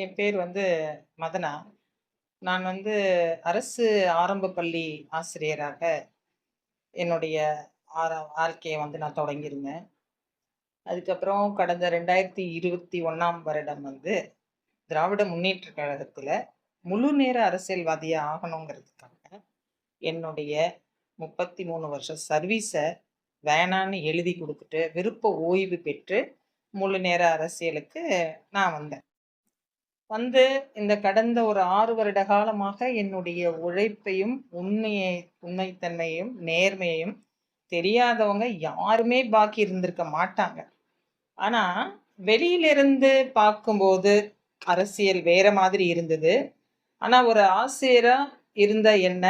என் பேர் மதனா. நான் அரசு ஆரம்ப பள்ளி ஆசிரியராக என்னுடைய வாழ்க்கையை நான் தொடங்கியிருந்தேன். அதுக்கப்புறம் கடந்த 2021ஆம் வருடம் திராவிட முன்னேற்றக் கழகத்துல முழு நேர அரசியல்வாதியா ஆகணுங்கிறதுக்காக என்னுடைய 33 வருஷம் சர்வீஸ வேணான்னு எழுதி குடுத்துட்டு, விருப்ப ஓய்வு பெற்று முழு நேர அரசியலுக்கு நான் வந்தேன். இந்த கடந்த ஒரு 6 வருட காலமாக என்னுடைய உழைப்பையும், உண்மைத்தன்மையும், நேர்மையையும் தெரியாதவங்க யாருமே பாக்கி இருந்திருக்க மாட்டாங்க. ஆனா, வெளியிலிருந்து பார்க்கும்போது அரசியல் வேற மாதிரி இருந்தது. ஆனா, ஒரு ஆசிரியரா இருந்த என்ன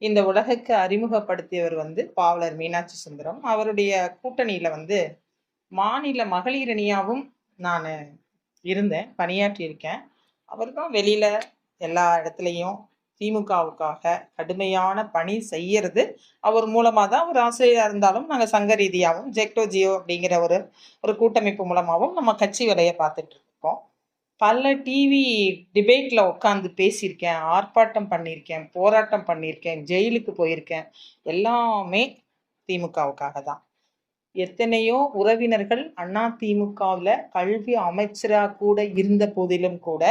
இந்த உலகுக்கு அறிமுகப்படுத்தியவர் பாவலர் மீனாட்சி சுந்தரம். அவருடைய கூட்டணியில மாநில மகளிர் அணியாவும் நானு இருந்தேன், பணியாற்றியிருக்கேன். அவர் தான் வெளியில எல்லா இடத்துலையும் திமுகவுக்காக கடுமையான பணி செய்யறது அவர் மூலமா தான். ஒரு ஆசிரியரா இருந்தாலும் நாங்கள் சங்க ரீதியாகவும் ஜெக்டோ ஜியோ அப்படிங்கிற ஒரு கூட்டமைப்பு மூலமாகவும் நம்ம கட்சி வேலையை பார்த்துட்டு இருக்கோம். பல டிவி டிபேட்ல உட்காந்து பேசியிருக்கேன், ஆர்ப்பாட்டம் பண்ணியிருக்கேன், போராட்டம் பண்ணியிருக்கேன், ஜெயிலுக்கு போயிருக்கேன். எல்லாமே திமுகவுக்காக தான். எத்தனையோ உறவினர்கள் அதிமுகவில் கல்வி அமைச்சரா கூட இருந்த போதிலும் கூட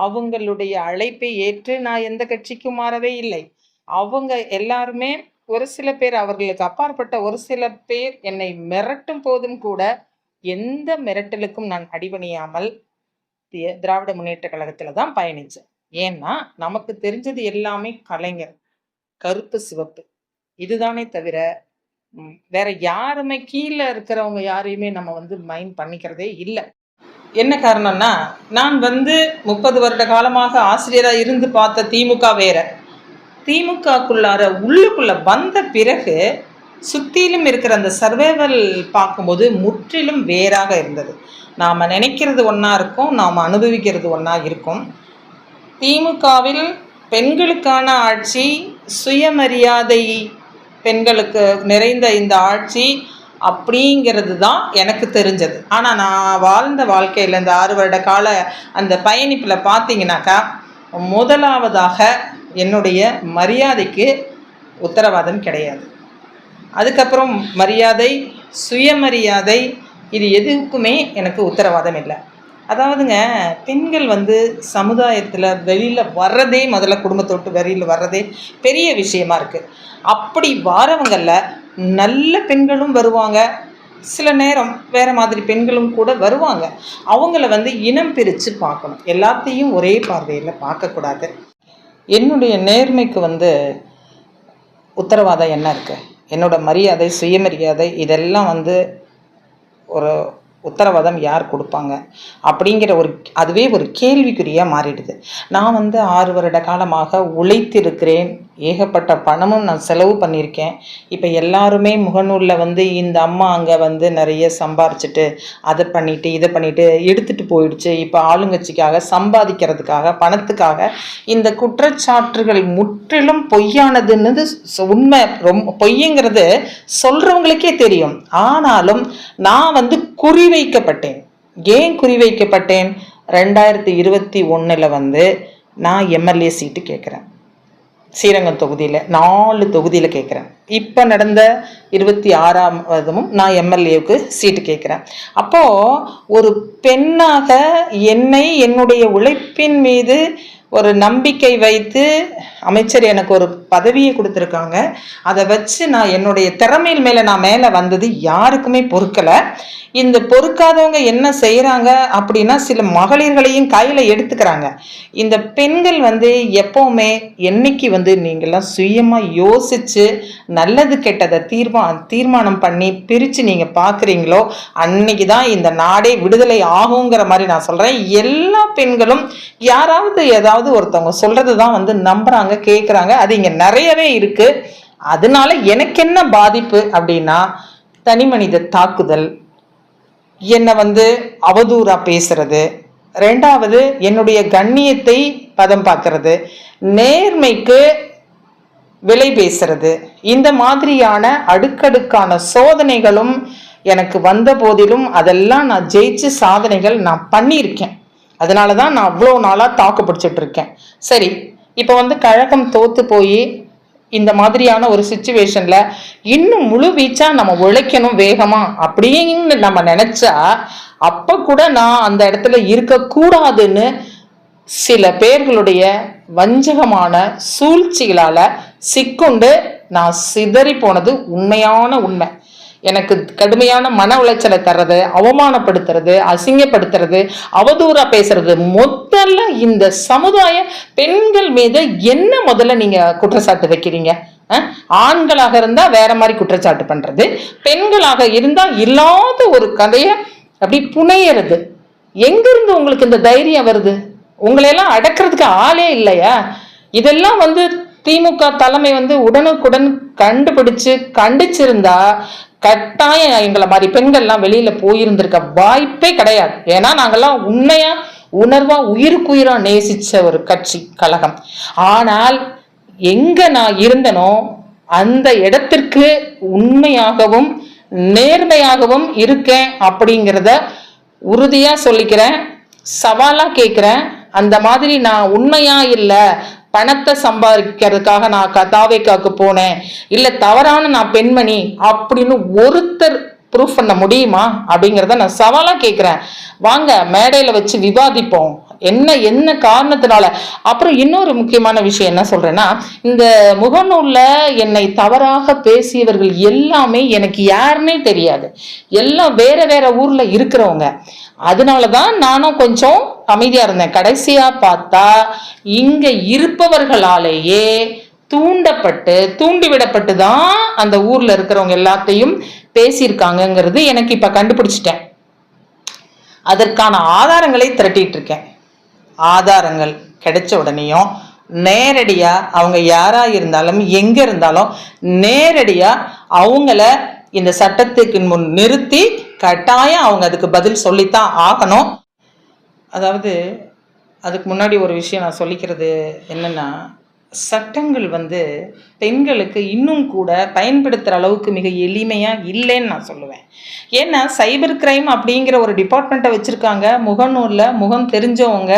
அவங்களுடைய அழைப்பை ஏற்று நான் எந்த கட்சிக்கும் மாறவே இல்லை. அவங்க எல்லாருமே, ஒரு சில பேர், அவர்களுக்கு அப்பாற்பட்ட ஒரு சில பேர் என்னை மிரட்டும் போதும் கூட எந்த மிரட்டலுக்கும் நான் அடிபணியாமல் திராவிட முன்னேற்ற கழகத்துல தான் பயணிச்சேன். ஏன்னா நமக்கு தெரிஞ்சது எல்லாமே கலைஞர், கருப்பு சிவப்பு, இதுதானே தவிர வேற யாருமே கீழே இருக்கிறவங்க யாரையுமே நம்ம மைண்ட் பண்ணிக்கிறதே இல்லை. என்ன காரணம்னா, நான் 30 வருட காலமாக ஆசிரியரா இருந்து பார்த்த திமுக வேற. திமுகக்குள்ளார உள்ளுக்குள்ள வந்த பிறகு சுத்திலும் இருக்கிற அந்த சர்வைவல் பார்க்கும்போது முற்றிலும் வேறாக இருந்தது. நாம் நினைக்கிறது ஒன்றா இருக்கும், நாம் அனுபவிக்கிறது ஒன்றா இருக்கும். திமுகவில் பெண்களுக்கான ஆட்சி, சுயமரியாதை பெண்களுக்கு நிறைந்த இந்த ஆட்சி அப்படிங்கிறது தான் எனக்கு தெரிஞ்சது. ஆனால் நான் வாழ்ந்த வாழ்க்கையில் இந்த 6 வருட கால அந்த பயணிப்பில் பார்த்தீங்கன்னாக்கா, முதலாவதாக என்னுடைய மரியாதைக்கு உத்தரவாதம் கிடையாது. அதுக்கப்புறம் மரியாதை, சுயமரியாதை, இது எதுக்குமே எனக்கு உத்தரவாதம் இல்லை. அதாவதுங்க, பெண்கள் சமுதாயத்தில் வெளியில் வர்றதே, முதல்ல குடும்பத்தோட்டு வெளியில் வர்றதே பெரிய விஷயமா இருக்குது. அப்படி வாரவங்களில் நல்ல பெண்களும் வருவாங்க, சில நேரம் வேறு மாதிரி பெண்களும் கூட வருவாங்க. அவங்கள இனம் பிரித்து பார்க்கணும், எல்லாத்தையும் ஒரே பார்வையில் பார்க்கக்கூடாது. என்னுடைய நேர்மைக்கு உத்தரவாதம் என்ன இருக்குது? என்னோட மரியாதை, சுயமரியாதை, இதெல்லாம் ஒரு உத்தரவாதம் யார் கொடுப்பாங்க அப்படிங்கிற அதுவே ஒரு கேள்விக்குறியாக மாறிடுது. நான் 6 வருட காலமாக உழைத்திருக்கிறேன், ஏகப்பட்ட பணமும் நான் செலவு பண்ணியிருக்கேன். இப்போ எல்லாருமே முகநூலில் இந்த அம்மா அங்கே நிறைய சம்பாரிச்சிட்டு அதை பண்ணிவிட்டு இதை பண்ணிவிட்டு எடுத்துகிட்டு போயிடுச்சு, இப்போ ஆளுங்கட்சிக்காக சம்பாதிக்கிறதுக்காக பணத்துக்காக, இந்த குற்றச்சாட்டுகள் முற்றிலும் பொய்யானதுன்னு உண்மை, ரொம்ப பொய்யுங்கிறது சொல்கிறவங்களுக்கே தெரியும். ஆனாலும் நான் குறிவைக்கப்பட்டேன். ஏன் குறிவைக்கப்பட்டேன்? 2021 நான் எம்எல்ஏ சீட்டு கேட்குறேன். ஸ்ரீரங்கம் தொகுதியில் 4 தொகுதியில் கேட்குறேன். இப்போ நடந்த 26ஆம் நான் எம்எல்ஏவுக்கு சீட்டு கேட்குறேன். அப்போது ஒரு பெண்ணாக என்னை, என்னுடைய உழைப்பின் மீது ஒரு நம்பிக்கை வைத்து அமைச்சர் எனக்கு ஒரு பதவியை கொடுத்துருக்காங்க. அதை வச்சு நான் என்னுடைய திறமையின் மேலே நான் மேலே வந்தது யாருக்குமே பொறுக்கலை. இந்த பொறுக்காதவங்க என்ன செய்கிறாங்க அப்படின்னா, சில மகளிர்களையும் கையில் எடுத்துக்கிறாங்க. இந்த பெண்கள் எப்போவுமே என்னைக்கு நீங்கள்லாம் சுயமாக யோசித்து நல்லது கெட்டதை தீர்மானம் பண்ணி பிரித்து நீங்கள் பார்க்குறீங்களோ அன்னைக்கு தான் இந்த நாடே விடுதலை ஆகுங்கிற மாதிரி நான் சொல்கிறேன். எல்லா பெண்களும் யாராவது ஏதாவது ஒருத்தவங்க சொல்கிறது தான் நம்புகிறாங்க, கேட்குறாங்க. அது இங்கே நிறையவே இருக்குது. அதனால எனக்கு என்ன பாதிப்பு அப்படின்னா, தனி மனித தாக்குதல், என்னை அவதூறா பேசுறது, 2வது என்னுடைய கண்ணியத்தை பதம் பார்க்கறது, நேர்மைக்கு விலை பேசுறது, இந்த மாதிரியான அடுக்கடுக்கான சோதனைகளும் எனக்கு வந்த போதிலும் அதெல்லாம் நான் ஜெயிச்சு சாதனைகள் நான் பண்ணியிருக்கேன். அதனால தான் நான் அவ்வளோ நாளாக தாக்கு பிடிச்சிட்டு இருக்கேன். சரி, இப்போ வந்து கழகம் தோத்து போய் இந்த மாதிரியான ஒரு சுச்சுவேஷன்ல இன்னும் முழு வீச்சா நம்ம உழைக்கணும் வேகமா அப்படின்னு நம்ம நினைச்சா அப்ப கூட நான் அந்த இடத்துல இருக்கக்கூடாதுன்னு சில பேர்களுடைய வஞ்சகமான சூழ்ச்சிகளால சிக்கொண்டு நான் சிதறி போனது உண்மையான உண்மை. எனக்கு கடுமையான மன உளைச்சலை தர்றது, அவமானப்படுத்துறது, அசிங்கப்படுத்துறது, அவதூறா பேசுறது, முதல்ல இந்த சமுதாய பெண்கள் மீது என்ன முதல்ல நீங்க குற்றச்சாட்டு வைக்கிறீங்க? ஆண்களாக இருந்தா வேற மாதிரி குற்றச்சாட்டு பண்றது, பெண்களாக இருந்தா இல்லாத ஒரு கதையை அப்படி புனையறது. எங்கிருந்து உங்களுக்கு இந்த தைரியம் வருது? உங்களையெல்லாம் அடக்கிறதுக்கு ஆளே இல்லையா? இதெல்லாம் வந்து திமுக தலைமை வந்து உடனுக்குடன் கண்டுபிடிச்சு கண்டிச்சிருந்தா கட்டாயம் எங்களை மாதிரி பெண்கள்லாம் வெளியில போயிருந்திருக்க வாய்ப்பே கிடையாது. ஏன்னா நாங்கெல்லாம் உண்மையா உணர்வா உயிருக்குயிரா நேசிச்ச ஒரு கட்சி கழகம். ஆனால் எங்க நான் இருந்தனோ அந்த இடத்திற்கு உண்மையாகவும் நேர்மையாகவும் இருக்கேன் அப்படிங்கிறத உறுதியா சொல்லிக்கிறேன், சவாலா கேட்கிறேன். அந்த மாதிரி நான் உண்மையா இல்லை, பணத்தை சம்பாதிக்கிறதுக்காக நான் தாவேக்காக்கு போனேன், இல்லை தவறான நான் பெண்மணி அப்படின்னு ஒருத்தர் ப்ரூஃப் பண்ண முடியுமா அப்படிங்கிறத நான் சவாலா கேட்கிறேன். வாங்க மேடையில வச்சு விவாதிப்போம், என்ன காரணத்தினால. அப்புறம் இன்னொரு முக்கியமான விஷயம் என்ன சொல்றேன்னா, இந்த முகநூல்ல என்னை தவறாக பேசியவர்கள் எல்லாமே எனக்கு யாருன்னே தெரியாது, எல்லாம் வேற வேற ஊர்ல இருக்கிறவங்க. அதனாலதான் நானும் கொஞ்சம் அமைதியா இருந்தேன். கடைசியா பார்த்தா இங்க இருப்பவர்களாலேயே தூண்டிவிடப்பட்டு தான் அந்த ஊர்ல இருக்கிறவங்க எல்லாத்தையும் பேசியிருக்காங்கிறது எனக்கு இப்ப கண்டுபிடிச்சிட்டேன். அதற்கான ஆதாரங்களை திரட்டிட்டு இருக்கேன். ஆதாரங்கள் கிடைச்ச உடனேயும் நேரடியா அவங்க யாரா இருந்தாலும் எங்க இருந்தாலும் நேரடியா அவங்கள இந்த சட்டத்துக்கு முன் நிறுத்தி கட்டாயம் அவங்க அதுக்கு பதில் சொல்லித்தான் ஆகணும். அதாவது அதுக்கு முன்னாடி ஒரு விஷயம் நான் சொல்லிக்கிறது என்னன்னா, சட்டங்கள் வந்து பெண்களுக்கு இன்னும் கூட பயன்படுத்துகிற அளவுக்கு மிக எளிமையாக இல்லைன்னு நான் சொல்லுவேன். ஏன்னா சைபர் கிரைம் அப்படிங்கிற ஒரு டிபார்ட்மெண்ட்டை வச்சுருக்காங்க. முகநூலில் முகம் தெரிஞ்சவங்க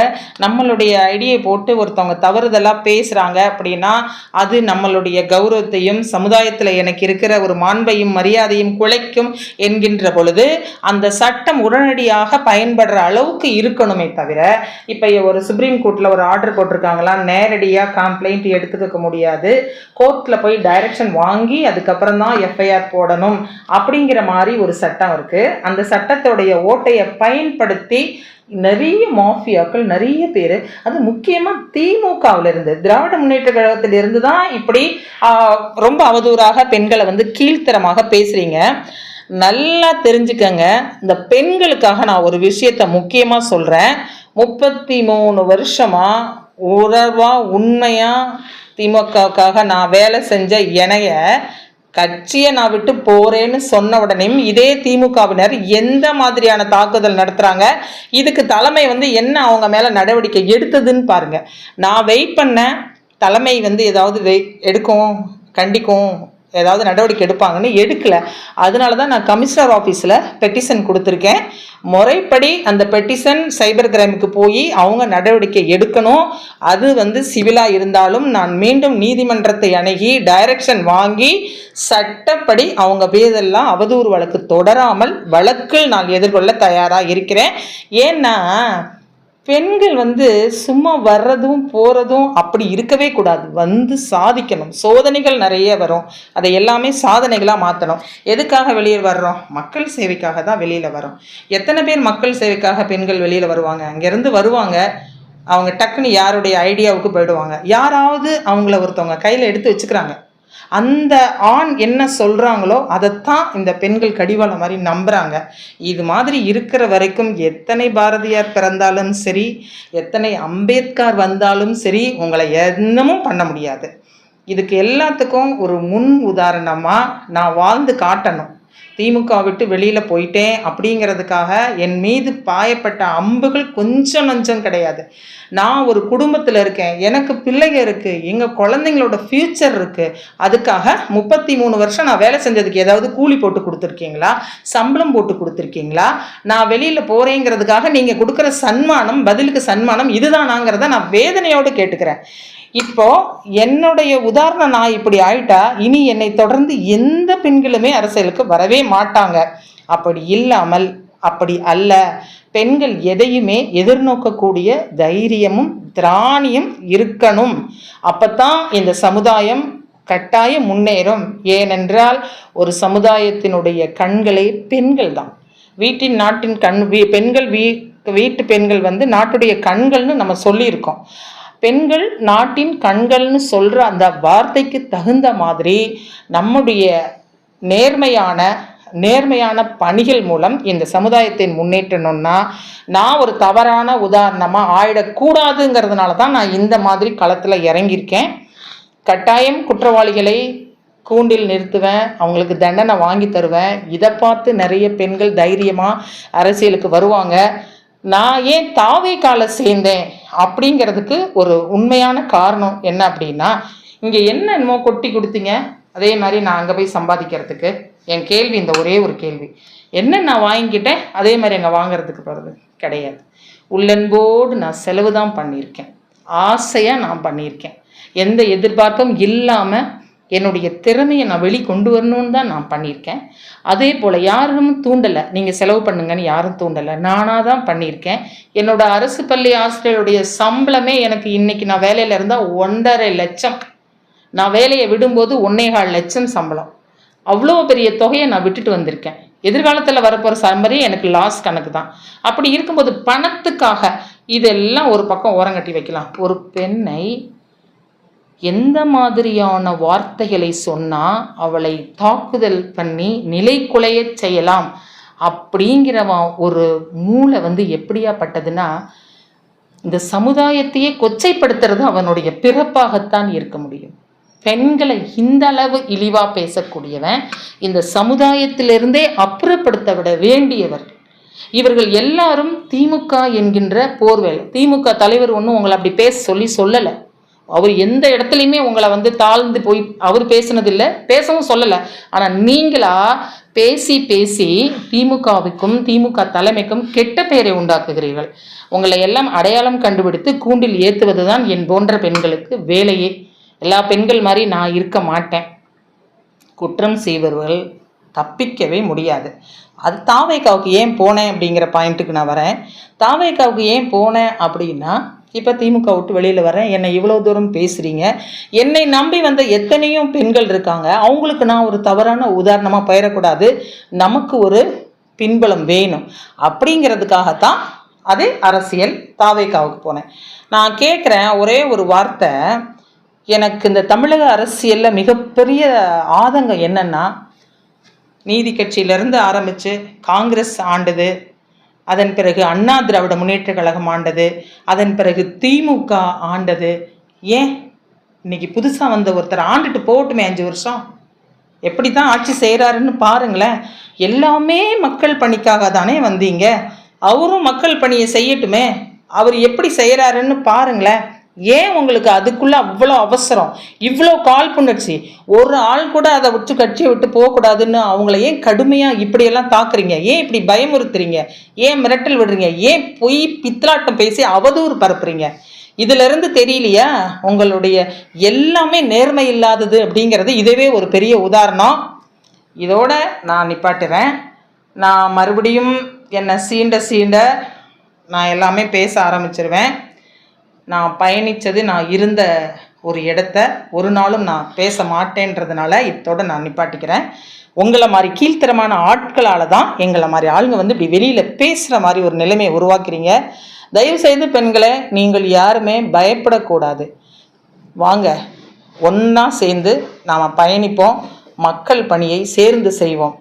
நம்மளுடைய ஐடியை போட்டு ஒருத்தவங்க தவறுதலாக பேசுகிறாங்க அப்படின்னா அது நம்மளுடைய கௌரவத்தையும் சமுதாயத்தில் எனக்கு இருக்கிற ஒரு மாண்பையும் மரியாதையும் குலைக்கும் என்கின்ற பொழுது அந்த சட்டம் உடனடியாக பயன்படுற அளவுக்கு இருக்கணுமே தவிர, இப்போ ஒரு சுப்ரீம் கோர்ட்டில் ஒரு ஆர்டர் போட்டிருக்காங்களா, நேரடியாக கம்ப்ளைண்ட் எடுத்துக்க முடியாது, கோர்ட்ல போய் டைரக்ஷன் வாங்கி அதுக்கப்புறம் தான் எஃப்ஐஆர் போடணும் அப்படிங்கிற மாதிரி ஒரு சட்டம் இருக்கு. அந்த சட்டத்துடைய ஓட்டையை பயன்படுத்தி நிறைய மாஃபியாக்கள், நிறைய பேர், அது முக்கியமா திமுகவில் இருந்து, திராவிட முன்னேற்ற கழகத்தில் இருந்து தான் இப்படி ரொம்ப அவதூறாக பெண்களை வந்து கீழ்த்தரமாக பேசுறீங்க. நல்லா தெரிஞ்சுக்கங்க. இந்த பெண்களுக்காக நான் ஒரு விஷயத்த முக்கியமா சொல்றேன். 33 வருஷமா உறவா உண்மையா திமுகவுக்காக நான் வேலை செஞ்ச இணைய கட்சியை நான் விட்டு போறேன்னு சொன்ன உடனே இதே திமுகவினர் எந்த மாதிரியான தாக்குதல் நடத்துறாங்க, இதுக்கு தலைமை வந்து என்ன அவங்க மேல நடவடிக்கை எடுத்ததுன்னு பாருங்க. நான் வெயிட் பண்ண தலைமை வந்து ஏதாவது எடுக்கும், கண்டிக்கும், ஏதாவது நடவடிக்கை எடுப்பாங்கன்னு எடுக்கல. அதனால தான் நான் கமிஷனர் ஆஃபீஸில் பெட்டிஷன் கொடுத்துருக்கேன். முறைப்படி அந்த பெட்டிஷன் சைபர் கிரைமுக்கு போய் அவங்க நடவடிக்கை எடுக்கணும். அது வந்து சிவிலாக இருந்தாலும் நான் மீண்டும் நீதிமன்றத்தை அணுகி டைரக்ஷன் வாங்கி சட்டப்படி அவங்க பேரெல்லாம் அவதூறு வழக்கு தொடராமல் வழக்கில் நான் எதிர்கொள்ள தயாராக இருக்கிறேன். ஏன்னா பெண்கள் வந்து சும்மா வர்றதும் போகிறதும் அப்படி இருக்கவே கூடாது, வந்து சாதிக்கணும். சோதனைகள் நிறைய வரும், அதை எல்லாமே சாதனைகளாக மாற்றணும். எதுக்காக வெளியே வர்றோம்? மக்கள் சேவைக்காக தான் வெளியில் வரோம். எத்தனை பேர் மக்கள் சேவைக்காக பெண்கள் வெளியில் வருவாங்க? அங்கேருந்து வருவாங்க, அவங்க டக்குன்னு யாருடைய ஐடியாவுக்கு போயிடுவாங்க. யாராவது அவங்கள ஒருத்தவங்க கையில் எடுத்து வச்சுக்கிறாங்க. அந்த ஆண் என்ன சொல்கிறாங்களோ அதைத்தான் இந்த பெண்கள் கடிவாளம் மாதிரி நம்புகிறாங்க. இது மாதிரி இருக்கிற வரைக்கும் எத்தனை பாரதியார் பிறந்தாலும் சரி, எத்தனை அம்பேத்கர் வந்தாலும் சரி, உங்களை என்னமும் பண்ண முடியாது. இதுக்கு எல்லாத்துக்கும் ஒரு முன் உதாரணமாக நான் வாழ்ந்து காட்டணும். திமுக விட்டு வெளியில் போயிட்டேன் அப்படிங்கிறதுக்காக என் மீது பாயப்பட்ட அம்புகள் கொஞ்சம் நஞ்சம் கிடையாது. நான் ஒரு குடும்பத்தில் இருக்கேன், எனக்கு பிள்ளைங்க இருக்குது, எங்கள் குழந்தைங்களோட ஃப்யூச்சர் இருக்குது. அதுக்காக 33 வருஷம் நான் வேலை செஞ்சதுக்கு ஏதாவது கூலி போட்டு கொடுத்துருக்கீங்களா, சம்பளம் போட்டு கொடுத்துருக்கீங்களா? நான் வெளியில் போகிறேங்கிறதுக்காக நீங்கள் கொடுக்குற சன்மானம், பதிலுக்கு சன்மானம் இதுதானாங்கிறத நான் வேதனையோடு கேட்டுக்கிறேன். இப்போ என்னுடைய உதாரணம், நான் இப்படி ஆயிட்டா இனி என்னை தொடர்ந்து எந்த பெண்களுமே அரசியலுக்கு வரவே மாட்டாங்க. அப்படி இல்லாமல், அப்படி அல்ல, பெண்கள் எதையுமே எதிர்நோக்கக்கூடிய தைரியமும் திராணியும் இருக்கணும். அப்பத்தான் இந்த சமுதாயம் கட்டாயம் முன்னேறும். ஏனென்றால் ஒரு சமுதாயத்தினுடைய கண்களே பெண்கள் தான். வீட்டின் நாட்டின் பெண்கள் வீட்டு பெண்கள் நாட்டுடைய கண்கள்னு நம்ம சொல்லியிருக்கோம். பெண்கள் நாட்டின் கண்கள்னு சொல்கிற அந்த வார்த்தைக்கு தகுந்த மாதிரி நம்முடைய நேர்மையான பணிகள் மூலம் இந்த சமுதாயத்தை முன்னேற்றணும்னா, நான் ஒரு தவறான உதாரணமாக ஆயிடக்கூடாதுங்கிறதுனால தான் நான் இந்த மாதிரி களத்தில் இறங்கியிருக்கேன். கட்டாயம் குற்றவாளிகளை கூண்டில் நிறுத்துவேன், அவங்களுக்கு தண்டனை வாங்கி தருவேன். இதை பார்த்து நிறைய பெண்கள் தைரியமாக அரசியலுக்கு வருவாங்க. நான் ஏன் தாவேக்கால சேர்ந்தேன் அப்படிங்கிறதுக்கு ஒரு உண்மையான காரணம் என்ன அப்படின்னா, இங்கே என்னென்னமோ கொட்டி கொடுத்தீங்க, அதே மாதிரி நான் அங்கே போய் சம்பாதிக்கிறதுக்கு. என் கேள்வி இந்த ஒரே ஒரு கேள்வி, என்ன நான் வாங்கிக்கிட்டேன் அதே மாதிரி அங்கே வாங்கிறதுக்கு போகிறது கிடையாது. உள்ளன்போடு நான் செலவு தான் பண்ணியிருக்கேன், ஆசையாக நான் பண்ணியிருக்கேன். எந்த எதிர்பார்ப்பும் இல்லாமல் என்னுடைய திறமையை நான் வெளிக்கொண்டு வரணும்னு தான் நான் பண்ணியிருக்கேன். அதே போல் யாரும் தூண்டலை, நீங்கள் செலவு பண்ணுங்கன்னு யாரும் தூண்டலை, நானாக தான் பண்ணியிருக்கேன். என்னோட அரசு பள்ளி ஆசிரியருடைய சம்பளமே எனக்கு இன்றைக்கி நான் வேலையில் இருந்தால் 1.5 லட்சம். நான் வேலையை விடும்போது 1.25 லட்சம் சம்பளம். அவ்வளோ பெரிய தொகையை நான் விட்டுட்டு வந்திருக்கேன். எதிர்காலத்தில் வரப்போகிற சம்பளமே எனக்கு லாஸ் கணக்கு தான். அப்படி இருக்கும்போது பணத்துக்காக இதெல்லாம் ஒரு பக்கம் ஓரங்கட்டி வைக்கலாம். ஒரு பெண்ணை எந்த மாதிரியான வார்த்தைகளை சொன்னால் அவளை தாக்குதல் பண்ணி நிலை குலைய செய்யலாம் அப்படிங்கிறவன் ஒரு மூளை எப்படியாப்பட்டதுன்னா, இந்த சமுதாயத்தையே கொச்சைப்படுத்துறது அவனுடைய பிறப்பாகத்தான் இருக்க முடியும். பெண்களை இந்த அளவு இழிவாக பேசக்கூடியவன் இந்த சமுதாயத்திலிருந்தே அப்புறப்படுத்த விட வேண்டியவர். இவர்கள் எல்லாரும் திமுக என்கின்ற போர்வேல். திமுக தலைவர் ஒன்றும் உங்களை அப்படி சொல்லலை. அவர் எந்த இடத்துலையுமே உங்களை தாழ்ந்து போய் அவர் பேசினதில்லை, பேசவும் சொல்லலை. ஆனால் நீங்களா பேசி திமுகவுக்கும் திமுக தலைமைக்கும் கெட்ட பெயரை உண்டாக்குகிறீர்கள். உங்களை எல்லாம் அடையாளம் கண்டுபிடித்து கூண்டில் ஏற்றுவது தான் என் போன்ற பெண்களுக்கு வேலையே. எல்லா பெண்கள் மாதிரி நான் இருக்க மாட்டேன். குற்றம் செய்வர்கள் தப்பிக்கவே முடியாது. அது தாவேக்காவுக்கு ஏன் போனேன் அப்படிங்கிற பாயிண்ட்டுக்கு நான் வரேன். தாவேக்காவுக்கு ஏன் போனேன் அப்படின்னா, இப்போ திமுக விட்டு வெளியில் வரேன், என்னை இவ்வளோ தூரம் பேசுகிறீங்க, என்னை நம்பி வந்த எத்தனையோ பெண்கள் இருக்காங்க, அவங்களுக்கு நான் ஒரு தவறான உதாரணமாக போயிடக்கூடாது, நமக்கு ஒரு பின்பலம் வேணும் அப்படிங்கிறதுக்காகத்தான் அது அரசியல் தாவேக்காவுக்கு போனேன். நான் கேட்குறேன் ஒரே ஒரு வார்த்தை, எனக்கு இந்த தமிழக அரசியலில் மிகப்பெரிய ஆதங்கம் என்னென்னா, நீதி கட்சியிலேருந்து ஆரம்பித்து காங்கிரஸ் ஆண்டது, அதன் பிறகு அண்ணா திராவிட முன்னேற்ற கழகம் ஆண்டது, அதன் பிறகு திமுக ஆண்டது. ஏன் இன்னைக்கு புதுசாக வந்த ஒருத்தர் ஆண்டுட்டு போகட்டுமே 5 வருஷம், எப்படி தான் ஆட்சி செய்கிறாருன்னு பாருங்களேன். எல்லாமே மக்கள் பணிக்காக தானே வந்தீங்க, அவரும் மக்கள் பணியை செய்யட்டுமே, அவர் எப்படி செய்கிறாருன்னு பாருங்களேன். ஏன் உங்களுக்கு அதுக்குள்ளே அவ்வளோ அவசரம், இவ்வளோ காழ்ப்புணர்ச்சி? ஒரு ஆள் கூட அதை விட்டு கட்சியை விட்டு போகக்கூடாதுன்னு அவங்கள ஏன் கடுமையாக இப்படியெல்லாம் தாக்குறீங்க? ஏன் இப்படி பயமுறுத்துறீங்க? ஏன் மிரட்டல் விடுறீங்க? ஏன் பொய் பித்தலாட்டம் பேசி அவதூறு பரப்புறீங்க? இதிலிருந்து தெரியலையா உங்களுடைய எல்லாமே நேர்மை இல்லாதது அப்படிங்கிறது? இதுவே ஒரு பெரிய உதாரணம். இதோட நான் நிப்பாட்டுறேன். நான் மறுபடியும் என்னை சீண்ட நான் எல்லாமே பேச ஆரம்பிச்சிருவேன். நான் பயணித்தது, நான் இருந்த ஒரு இடத்த ஒரு நாளும் நான் பேச மாட்டேன்றதுனால இதோட நான் நிப்பாட்டிக்கிறேன். உங்களை மாதிரி கீழ்த்தரமான ஆட்களால் தான் எங்களை மாதிரி ஆளுங்க இப்படி வெளியில் பேசுகிற மாதிரி ஒரு நிலைமையை உருவாக்குறீங்க. தயவுசெய்து பெண்களை, நீங்கள் யாருமே பயப்படக்கூடாது. வாங்க, ஒன்றா சேர்ந்து நாம் பயணிப்போம், மக்கள் பணியை சேர்ந்து செய்வோம்.